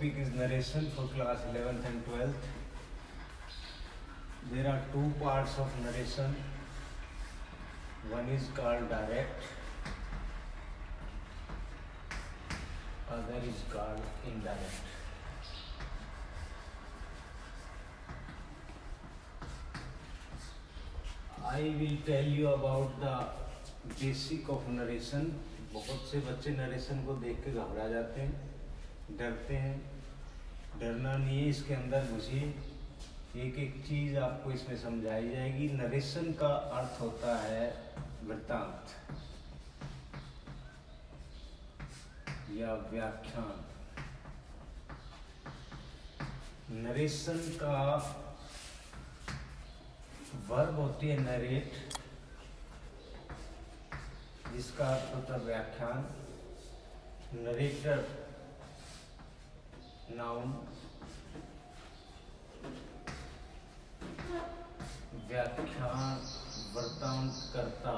topic is narration for class 11th and 12th. There are two parts of narration. One is called direct, other is called indirect. I will tell you about the basic of narration. बहुत से बच्चे narration को देख के घबरा जाते हैं, डरते हैं। डरना नहीं है, इसके अंदर घुसिए, एक एक चीज़ आपको इसमें समझाई जाएगी। नरेशन का अर्थ होता है वृत्तांत या व्याख्यान। नरेशन का वर्ब होती है नरेट, जिसका अर्थ होता है व्याख्यान। नरेटर नाउन, व्याख्यान वृत्तांत करता।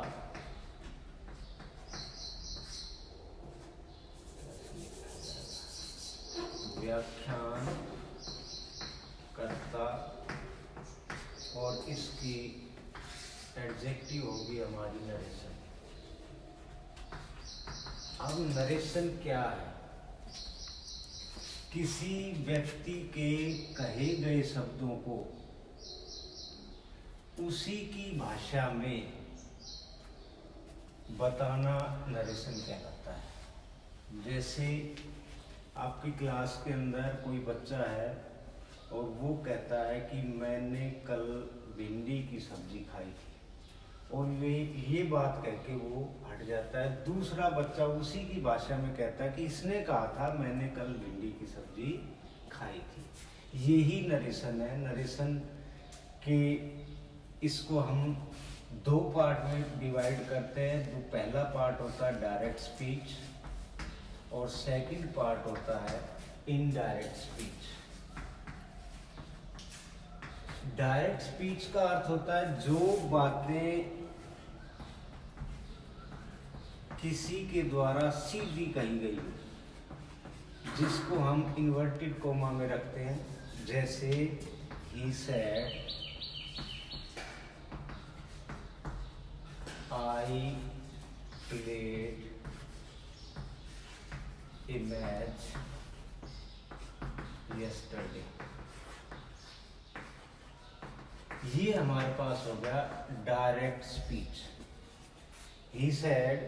व्याख्यान करता और इसकी एडजेक्टिव होगी हमारी नरेशन। अब नरेशन क्या है? किसी व्यक्ति के कहे गए शब्दों को उसी की भाषा में बताना नरेशन कहलाता है। जैसे आपकी क्लास के अंदर कोई बच्चा है और वो कहता है कि मैंने कल भिंडी की सब्जी खाई थी, और वे ये बात कह के वो हट जाता है। दूसरा बच्चा उसी की भाषा में कहता है कि इसने कहा था मैंने कल भिंडी की सब्जी खाई थी। यही नरेशन है। नरेशन के इसको हम दो पार्ट में डिवाइड करते हैं। जो पहला पार्ट होता है डायरेक्ट स्पीच और सेकंड पार्ट होता है इनडायरेक्ट स्पीच। डायरेक्ट स्पीच का अर्थ होता है जो बातें किसी के द्वारा सीधी कही गई हो, जिसको हम इन्वर्टेड कोमा में रखते हैं। जैसे he said, I played a match yesterday। ये हमारे पास हो गया direct speech. He said,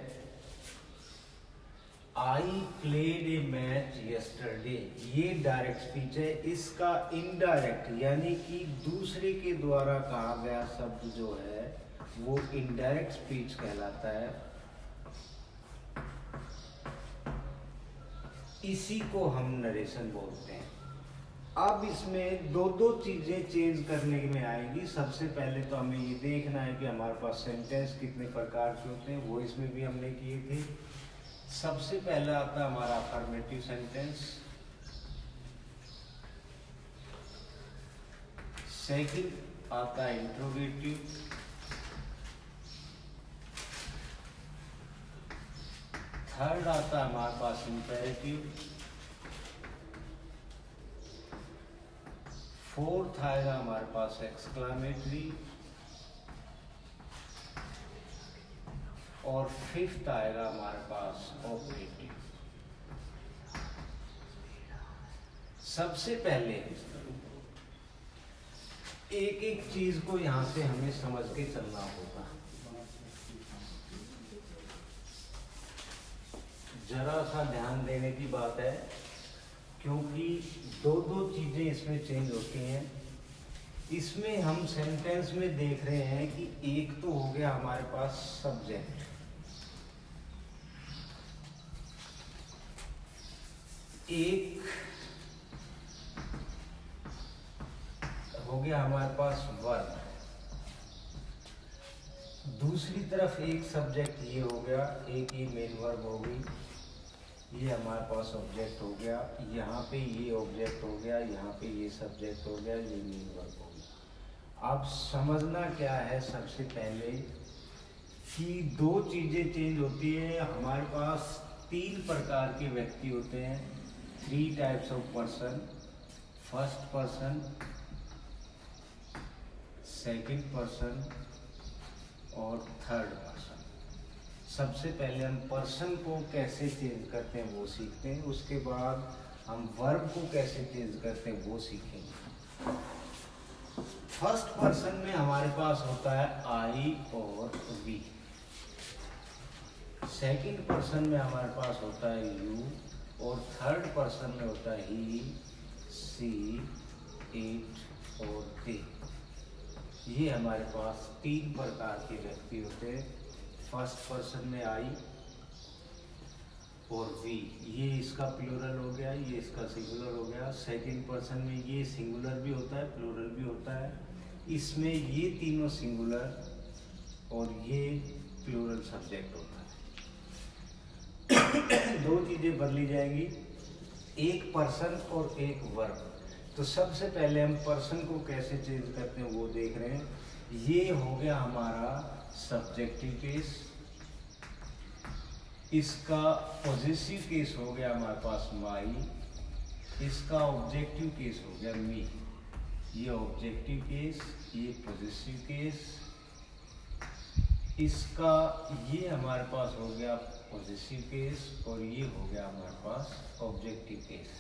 I played a match yesterday। ये डायरेक्ट स्पीच है। इसका इनडायरेक्ट यानी कि दूसरे के द्वारा कहा गया शब्द जो है वो इनडायरेक्ट स्पीच कहलाता है। इसी को हम नरेशन बोलते हैं। अब इसमें दो दो चीजें चेंज करने में आएगी। सबसे पहले तो हमें ये देखना है कि हमारे पास सेंटेंस कितने प्रकार के होते हैं, वो इसमें भी हमने किए थे। सबसे पहला आता है हमारा अफर्मेटिव सेंटेंस, सेकंड आता है इंट्रोगेटिव, थर्ड आता है हमारे पास इंपेरेटिव, फोर्थ आएगा हमारे पास एक्सक्लामेटरी, और फिफ्थ आएगा हमारे पास ऑपरेटिव। सबसे पहले एक एक चीज को यहां से हमें समझ के चलना होगा। जरा सा ध्यान देने की बात है, क्योंकि दो दो चीजें इसमें चेंज होती हैं। इसमें हम सेंटेंस में देख रहे हैं कि एक तो हो गया हमारे पास सब्जेक्ट, एक हो गया हमारे पास वर्ब, दूसरी तरफ एक सब्जेक्ट ये हो गया, एक ही मेन वर्ब हो गई, ये हमारे पास ऑब्जेक्ट हो गया, यहाँ पे ये ऑब्जेक्ट हो गया, यहाँ पे ये सब्जेक्ट हो गया, ये मेन वर्ब हो गया। अब समझना क्या है सबसे पहले कि दो चीजें चेंज होती है। हमारे पास तीन प्रकार के व्यक्ति होते हैं। Three types of person, first person, second person और थर्ड पर्सन। सबसे पहले हम पर्सन को कैसे चेंज करते हैं वो सीखते हैं, उसके बाद हम वर्ब को कैसे चेंज करते हैं वो सीखेंगे। फर्स्ट पर्सन में हमारे पास होता है आई और वी। सेकंड पर्सन में हमारे पास होता है यू और थर्ड पर्सन में होता है ही, सी, इट और दे। ये हमारे पास तीन प्रकार के व्यक्ति होते हैं। फर्स्ट पर्सन में आई और वी, ये इसका प्लूरल हो गया, ये इसका सिंगुलर हो गया। सेकंड पर्सन में ये सिंगुलर भी होता है, प्लूरल भी होता है। इसमें ये तीनों सिंगुलर और ये प्लूरल सब्जेक्ट होता है। दो चीजें बदली जाएंगी, एक पर्सन और एक वर्ब। तो सबसे पहले हम पर्सन को कैसे चेंज करते हैं वो देख रहे हैं। ये हो गया हमारा सब्जेक्टिव केस, इसका पॉजिटिव केस हो गया हमारे पास माई, इसका ऑब्जेक्टिव केस हो गया मी। ये ऑब्जेक्टिव केस, ये पॉजिटिव केस, इसका ये हमारे पास हो गया पॉजिटिव केस और ये हो गया हमारे पास ऑब्जेक्टिव केस।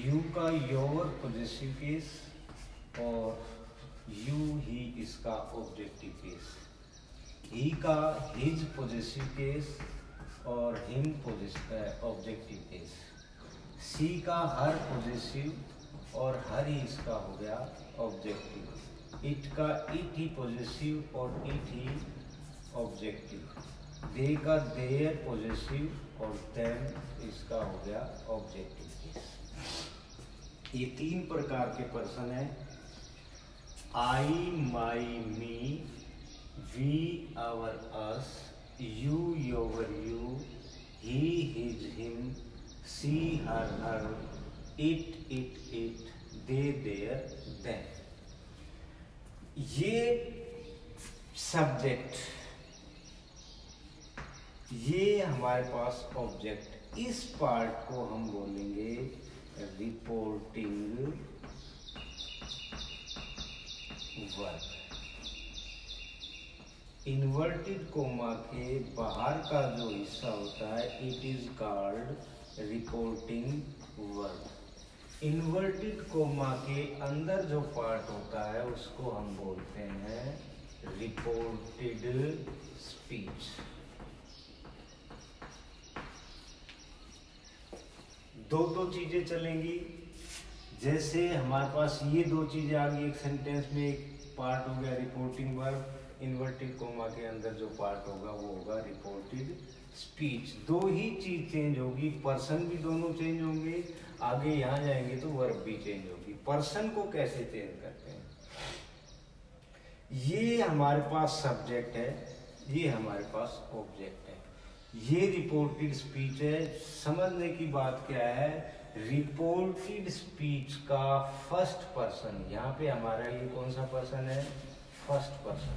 यू का योर पॉजिटिव केस और यू ही इसका ऑब्जेक्टिव केस। ही का हिज पॉजिटिव केस और हिम ऑब्जेक्टिव केस। सी का हर पॉजिटिव और हर ही इसका हो गया ऑब्जेक्टिव। इट का इट ही पॉजिटिव और इट ही ऑब्जेक्टिव। दे का देयर पॉजिटिव और देम इसका हो गया ऑब्जेक्टिव केस। ये तीन प्रकार के पर्सन हैं। I, my, me, we, our, us, you, your, you, he, his, him, she, her, her, it, they, their, them। ये सब्जेक्ट, ये हमारे पास ऑब्जेक्ट। इस पार्ट को हम बोलेंगे रिपोर्टिंग वर्ब। इन्वर्टेड कोमा के बाहर का जो हिस्सा होता है it is called reporting verb. Inverted coma के अंदर जो पार्ट होता है उसको हम बोलते हैं रिपोर्टेड स्पीच। दो चीजें चलेंगी। जैसे हमारे पास ये दो चीजें आ गई एक सेंटेंस में, एक पार्ट हो गया रिपोर्टिंग वर्ब, इन्वर्टेड कोमा के अंदर जो पार्ट होगा वो होगा रिपोर्टेड स्पीच। दो ही चीज चेंज होगी, पर्सन भी दोनों चेंज होंगे, आगे यहाँ जाएंगे तो वर्ब भी चेंज होगी। पर्सन को कैसे चेंज करते हैं, ये हमारे पास सब्जेक्ट है, ये हमारे पास ऑब्जेक्ट है, ये रिपोर्टेड स्पीच है। समझने की बात क्या है, रिपोर्टेड स्पीच का फर्स्ट पर्सन, यहाँ पे हमारा ये कौन सा पर्सन है, फर्स्ट पर्सन।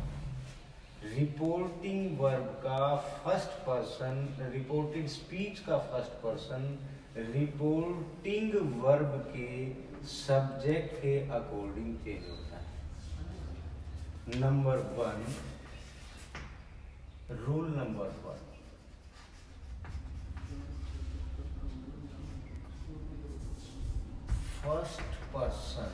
रिपोर्टिंग वर्ब का फर्स्ट पर्सन, रिपोर्टेड स्पीच का फर्स्ट पर्सन रिपोर्टिंग वर्ब के सब्जेक्ट के अकॉर्डिंग चेंज होता है। Number 1, rule number 1, first person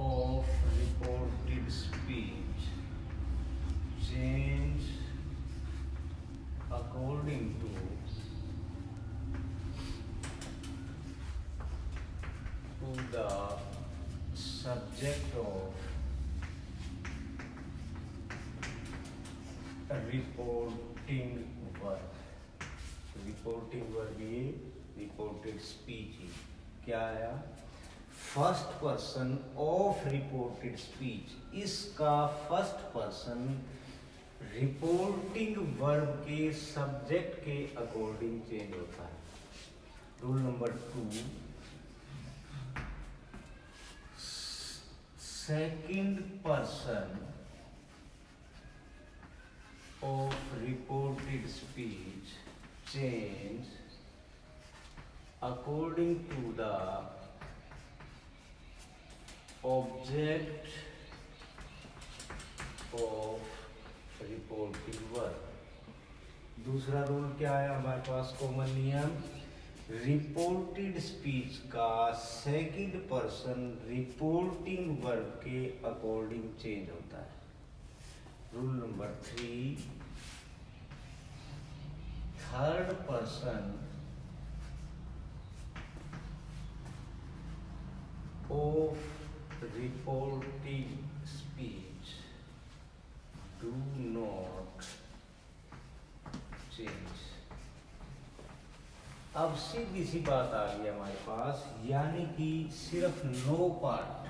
of reported speech change according to the subject of reporting verb। Reporting verb ये reported speech ही क्या आया, first person of reported speech, इसका first person reporting verb के subject के according change होता है। Rule number 2, second person of reported speech change according to the object of reporting work। दूसरा rule क्या है हमारे पास कॉमन नियम, रिपोर्टेड स्पीच का सेकंड पर्सन रिपोर्टिंग वर्ब के अकॉर्डिंग चेंज होता है। Rule number 3, third person of reporting speech do not change. अब सीधी सी बात आ गई हमारे पास, यानी कि सिर्फ 9 पार्ट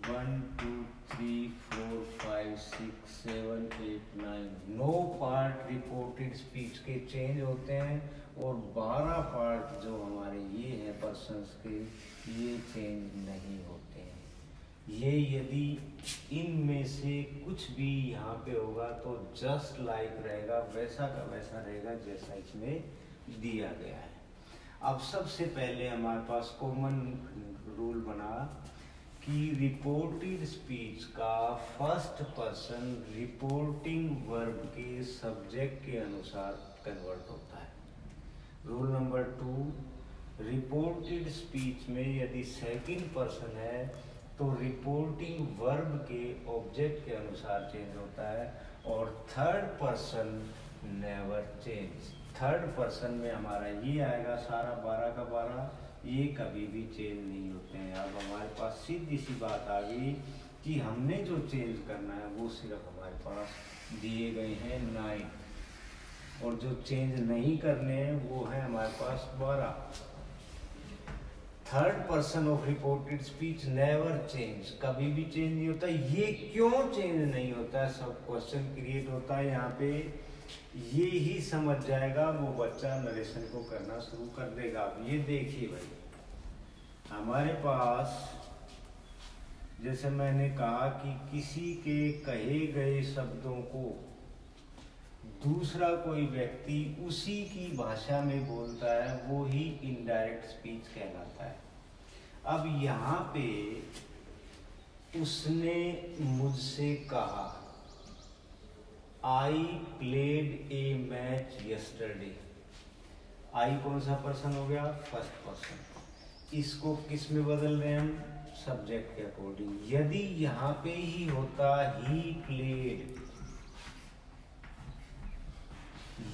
1 2 3 4 5 6 7 8 9 9 पार्ट रिपोर्टेड स्पीच के चेंज होते हैं और 12 पार्ट जो हमारे ये हैं पर्सन्स के, ये चेंज नहीं होते हैं। ये यदि इनमें से कुछ भी यहाँ पे होगा तो जस्ट लाइक रहेगा, वैसा का वैसा रहेगा जैसा इसमें दिया गया है। अब सबसे पहले हमारे पास कॉमन रूल बना कि रिपोर्टेड स्पीच का फर्स्ट पर्सन रिपोर्टिंग वर्ब के सब्जेक्ट के अनुसार कन्वर्ट होता है। रूल नंबर 2, रिपोर्टेड स्पीच में यदि सेकंड पर्सन है तो रिपोर्टिंग वर्ब के ऑब्जेक्ट के अनुसार चेंज होता है, और third person never change. Third person में हमारा ये आएगा सारा 12 का 12, ये कभी भी चेंज नहीं होते हैं। अब हमारे पास सीधी सी बात आ गई कि हमने जो चेंज करना है वो सिर्फ हमारे पास दिए गए हैं 9, और जो चेंज नहीं करने हैं वो है हमारे पास 12। Third person of reported speech never change, कभी भी चेंज नहीं होता। ये क्यों चेंज नहीं होता है, सब क्वेश्चन क्रिएट होता है यहाँ पे। ये ही समझ जाएगा वो बच्चा नरेशन को करना शुरू कर देगा। अब ये देखिए भाई, हमारे पास जैसे मैंने कहा कि किसी के कहे गए शब्दों को दूसरा कोई व्यक्ति उसी की भाषा में बोलता है, वो ही इनडायरेक्ट स्पीच कहलाता है। अब यहाँ पे उसने मुझसे कहा I played a match yesterday. I कौन सा पर्सन हो गया, फर्स्ट पर्सन। इसको किस में बदल रहे हैं हम, सब्जेक्ट के अकॉर्डिंग। यदि यहाँ पे ही होता ही प्लेड,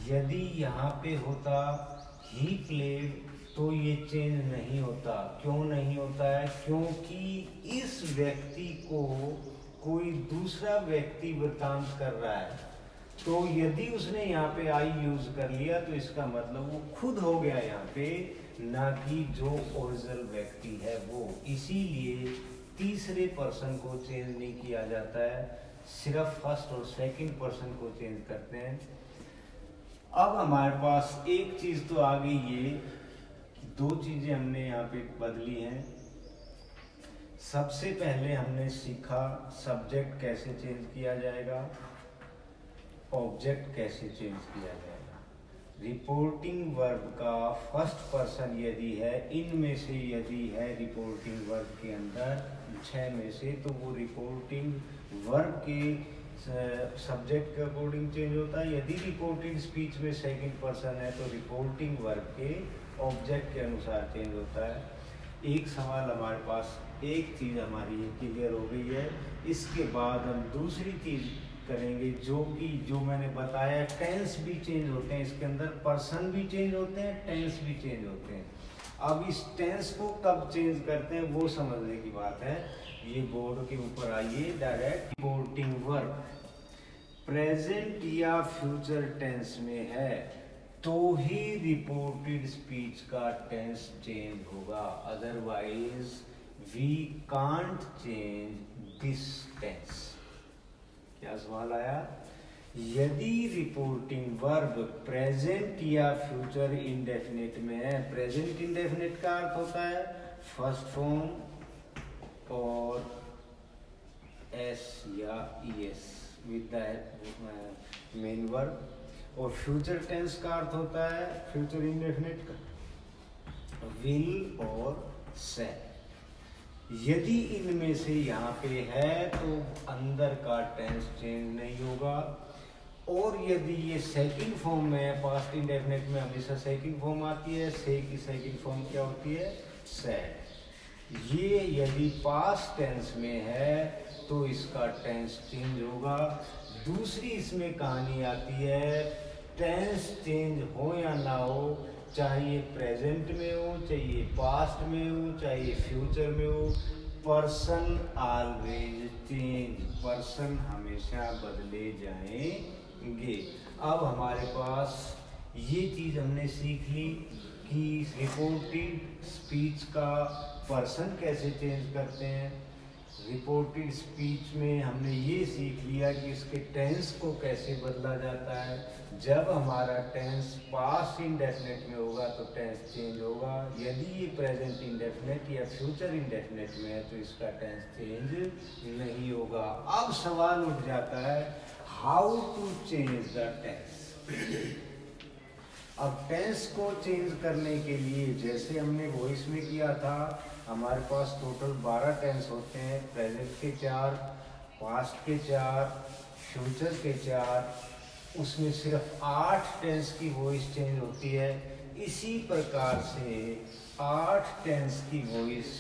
यदि यहाँ पे होता ही प्लेड तो ये चेंज नहीं होता। क्यों नहीं होता है, क्योंकि इस व्यक्ति को कोई दूसरा व्यक्ति वृतांत कर रहा है, तो यदि उसने यहाँ पे आई यूज कर लिया तो इसका मतलब वो खुद हो गया यहाँ पे, ना कि जो ओरिजिनल व्यक्ति है वो। इसीलिए तीसरे पर्सन को चेंज नहीं किया जाता है, सिर्फ फर्स्ट और सेकंड पर्सन को चेंज करते हैं। अब हमारे पास एक चीज तो आ गई, ये 2 चीजें हमने यहाँ पे बदली हैं। सबसे पहले हमने सीखा सब्जेक्ट कैसे चेंज किया जाएगा, ऑब्जेक्ट कैसे चेंज किया जाएगा। रिपोर्टिंग वर्ब का फर्स्ट पर्सन यदि है, इनमें से यदि है रिपोर्टिंग वर्ब के अंदर 6 में से, तो वो रिपोर्टिंग वर्ब के सब्जेक्ट के अकॉर्डिंग चेंज होता है। यदि रिपोर्टेड स्पीच में सेकंड पर्सन है तो रिपोर्टिंग वर्ब के ऑब्जेक्ट के अनुसार चेंज होता है। एक सवाल हमारे पास, एक चीज़ हमारी ये क्लियर हो गई है। इसके बाद हम दूसरी चीज़ करेंगे जो मैंने बताया, टेंस भी चेंज होते हैं इसके अंदर, पर्सन भी चेंज होते हैं, टेंस भी चेंज होते हैं। अब इस टेंस को कब चेंज करते हैं वो समझने की बात है। ये बोर्ड के ऊपर आइए डायरेक्ट। रिपोर्टिंग वर्ब प्रेजेंट या फ्यूचर टेंस में है तो ही रिपोर्टेड स्पीच का टेंस चेंज होगा, otherwise we can't change this tense. क्या सवाल आया, यदि रिपोर्टिंग वर्ब प्रेजेंट या फ्यूचर इंडेफिनिट में है। प्रेजेंट इंडेफिनिट का अर्थ होता है फर्स्ट फॉर्म और एस या es with the main verb. और फ्यूचर टेंस का अर्थ होता है फ्यूचर इंडेफिनिट का विल और शैल। यदि इनमें से यहाँ पे है तो अंदर का टेंस चेंज नहीं होगा, और यदि ये सेकंड फॉर्म में है, पास्ट इंडेफिनिट में हमेशा सेकंड फॉर्म आती है, से की सेकंड फॉर्म क्या होती है, सैड। ये यदि पास्ट टेंस में है तो इसका टेंस चेंज होगा। दूसरी इसमें कहानी आती है, टेंस चेंज हो या ना हो, चाहे प्रेजेंट में हो, चाहे पास्ट में हो, चाहे फ्यूचर में हो, पर्सन ऑलवेज चेंज, पर्सन हमेशा बदले जाएंगे। अब हमारे पास ये चीज हमने सीख ली कि रिपोर्टेड स्पीच का पर्सन कैसे चेंज करते हैं। रिपोर्टेड स्पीच में हमने ये सीख लिया कि इसके टेंस को कैसे बदला जाता है। जब हमारा टेंस पास्ट इंडेफिनिट में होगा तो टेंस चेंज होगा, यदि ये प्रेजेंट इंडेफिनिट या फ्यूचर इंडेफिनिट में है तो इसका टेंस चेंज नहीं होगा। अब सवाल उठ जाता है how to change the tense. अब टेंस को चेंज करने के लिए जैसे हमने वॉइस में किया था, हमारे पास टोटल 12 टेंस होते हैं, प्रेजेंट के 4, पास्ट के 4, फ्यूचर के 4, उसमें सिर्फ 8 टेंस की वॉइस चेंज होती है। इसी प्रकार से 8 टेंस की वॉइस,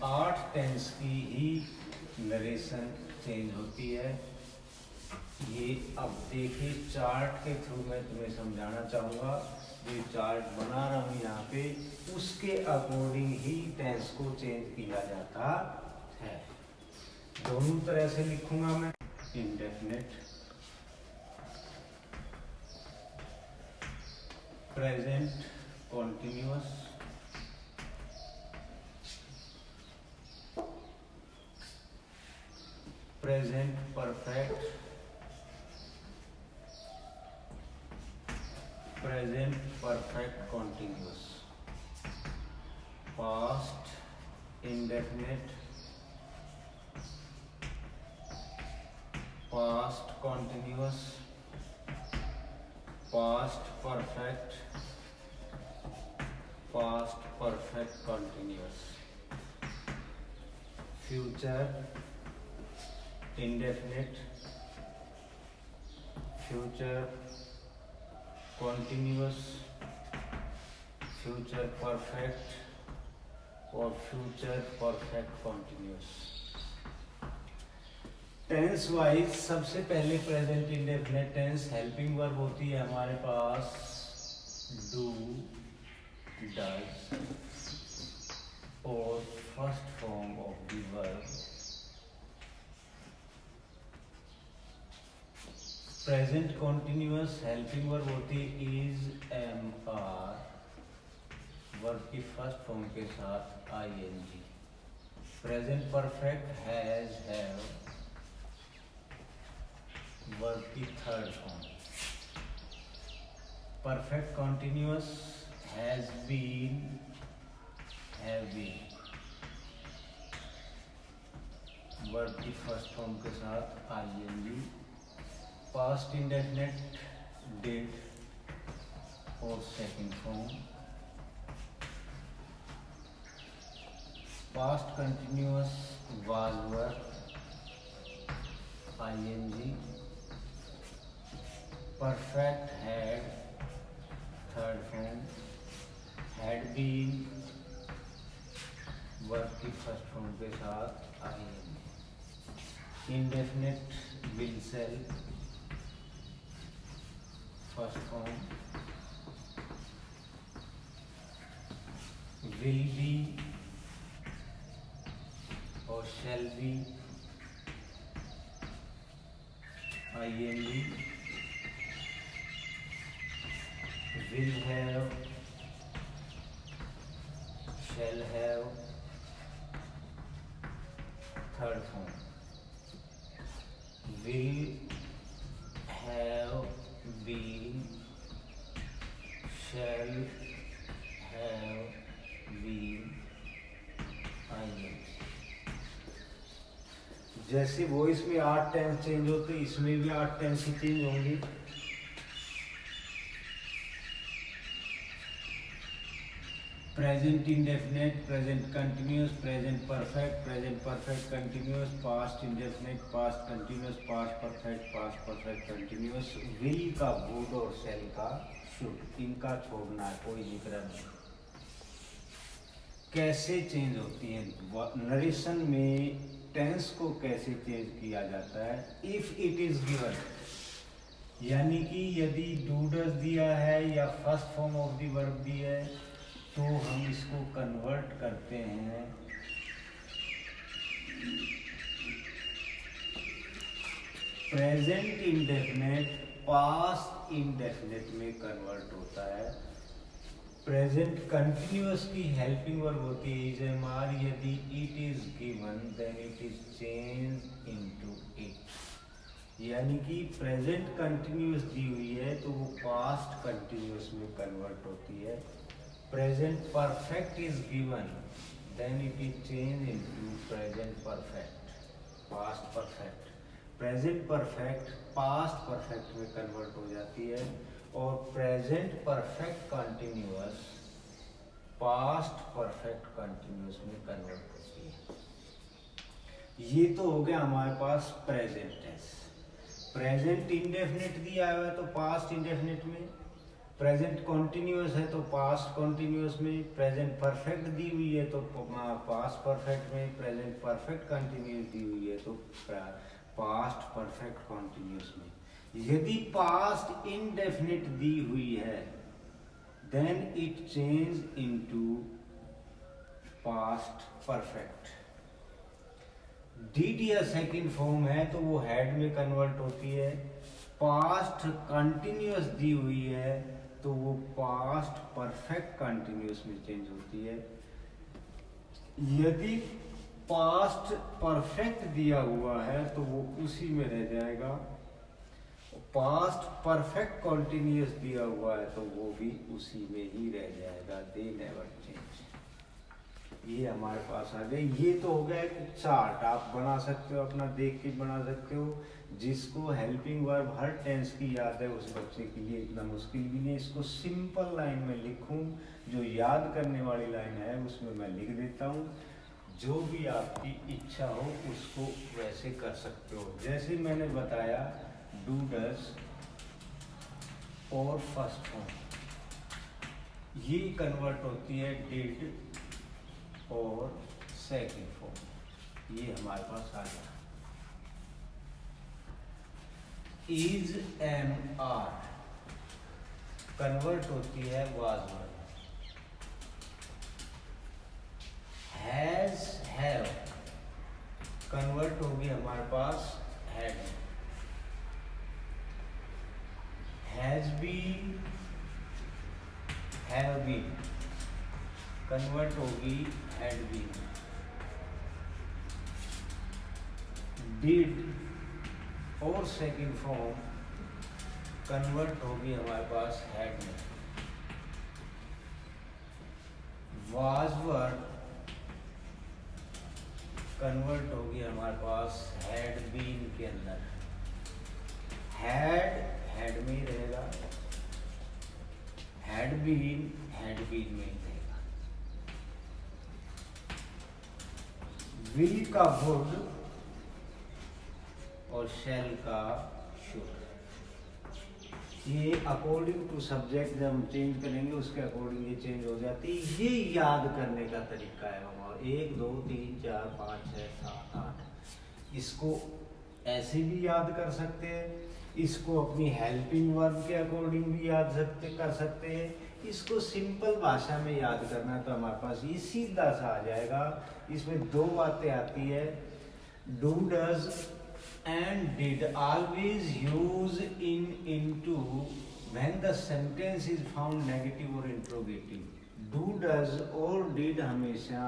8 टेंस की ही नरेशन चेंज होती है। ये अब देखिए चार्ट के थ्रू मैं तुम्हें समझाना चाहूँगा। जो चार्ट बना रहा हूँ यहाँ पे, उसके अकॉर्डिंग ही टेंस को चेंज किया जाता है। दोनों तरह से लिखूंगा मैं, indefinite, present continuous, present perfect, present perfect continuous, past indefinite, past continuous, past perfect, past perfect continuous, future indefinite, future continuous, future perfect और future perfect continuous. Tense wise सबसे पहले present indefinite tense helping verb होती है हमारे पास do, does, और first form of the verb present continuous helping verb होती है इज, एम, आर, वर्ब की फर्स्ट फॉर्म के साथ ING. Present perfect has, have, verb की third form. Perfect continuous has been, have been, verb की first form के साथ ING. Past indefinite did और second form. Past continuous was, were, ING. Perfect had, third form, had been, verb की first form के साथ ING. Indefinite will, shall, first form. Will be और shall be, ING. Will have, shall have, third form. Will have been, shall have been, आइए जैसे voice में 8 tense change होते, इसमें भी 8 टेंस ही चेंज होंगे। Present indefinite, present continuous, present perfect continuous, past indefinite, past continuous, past perfect continuous. Will का would और shell का शुड, इनका छोड़ना है, कोई जिक्र नहीं। कैसे चेंज होती है नरेशन में, टेंस को कैसे चेंज किया जाता है? इफ इट इज गिवन, यानी कि यदि डू डज दिया है या first form of the verb दी है, तो हम इसको कन्वर्ट करते हैं प्रेजेंट इंडेफिनिट पास्ट इंडेफिनिट में कन्वर्ट होता है। प्रेजेंट कंटिन्यूअस की हेल्पिंग वर्ब होती है इज एम आर, यदि it is given then it is change into it, यानी कि प्रेजेंट कंटिन्यूअस दी हुई है तो वो पास्ट कंटिन्यूअस में कन्वर्ट होती है। Present perfect is given then it is change into present perfect, past perfect. Present perfect past perfect में कन्वर्ट हो जाती है, और present perfect continuous past perfect continuous में कन्वर्ट होती है। ये तो हो गया हमारे पास प्रेजेंट टेंस। प्रेजेंट इंडेफिनिट दिया हुआ है तो पास्ट इंडेफिनिट में, प्रेजेंट कॉन्टिन्यूअस है तो पास्ट कॉन्टिन्यूअस में, प्रेजेंट परफेक्ट दी हुई है तो पास्ट परफेक्ट में, प्रेजेंट परफेक्ट कंटिन्यूअस दी हुई है तो पास्ट परफेक्ट कॉन्टिन्यूअस में। यदि पास्ट इंडेफिनिट दी हुई है then it change into past perfect. Did या सेकंड फॉर्म है तो वो हैड में कन्वर्ट होती है। पास्ट कंटिन्यूअस दी हुई है तो वो पास्ट परफेक्ट कंटिन्यूअस में चेंज होती है। यदि पास्ट परफेक्ट दिया हुआ है तो वो उसी में रह जाएगा। पास्ट परफेक्ट कंटिन्यूअस दिया हुआ है तो वो भी उसी में ही रह जाएगा, दे नेवर चेंज। ये हमारे पास आ गए। ये तो हो गया एक चार्ट, आप बना सकते हो, अपना देख के बना सकते हो। जिसको हेल्पिंग वर्ब हर टेंस की याद है उस बच्चे के लिए इतना मुश्किल भी नहीं। इसको सिंपल लाइन में लिखूं, जो याद करने वाली लाइन है उसमें मैं लिख देता हूँ। जो भी आपकी इच्छा हो उसको वैसे कर सकते हो। जैसे मैंने बताया डू डज और फर्स्ट फॉर्म, ये कन्वर्ट होती है डिड और सेकंड फॉर्म। ये हमारे पास आ गया। इज एम आर कन्वर्ट होती है was verb. Has have convert होगी हमारे पास had. Has been have been convert होगी हैड बीन। डिड और सेकंड फॉर्म कन्वर्ट होगी हमारे पास हैड में। वाज वर्ब कन्वर्ट होगी हमारे पास हैड बीन के अंदर। हैड में ही रहेगा, हैड बीन में ही रहेगा। विल का वुड और शैल का शुड, ये अकॉर्डिंग टू सब्जेक्ट जब हम चेंज करेंगे उसके अकॉर्डिंग ये चेंज हो जाती है। ये याद करने का तरीका है हमारा। 1 2 3 4 5 6 7 8, इसको ऐसे भी याद कर सकते हैं, इसको अपनी हेल्पिंग वर्ब के अकॉर्डिंग भी याद कर सकते हैं। इसको सिंपल भाषा में याद करना है तो हमारे पास ये सीधा सा आ जाएगा। इसमें 2 बातें आती है, do does and did always use into when the sentence is found negative or interrogative। do does और did हमेशा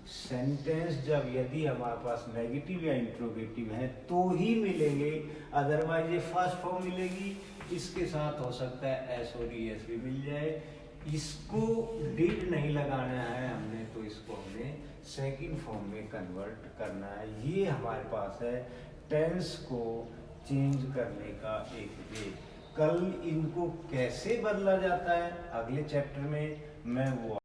सेंटेंस जब यदि हमारे पास नेगेटिव या इंट्रोगेटिव है तो ही मिलेंगे, अदरवाइज ये फर्स्ट फॉर्म मिलेगी। इसके साथ हो सकता है एस और एस भी मिल जाए। इसको डिड नहीं लगाना है हमने, तो इसको हमने सेकंड फॉर्म में कन्वर्ट करना है। ये हमारे पास है टेंस को चेंज करने का एक वे। कल इनको कैसे बदला जाता है अगले चैप्टर में मैं वो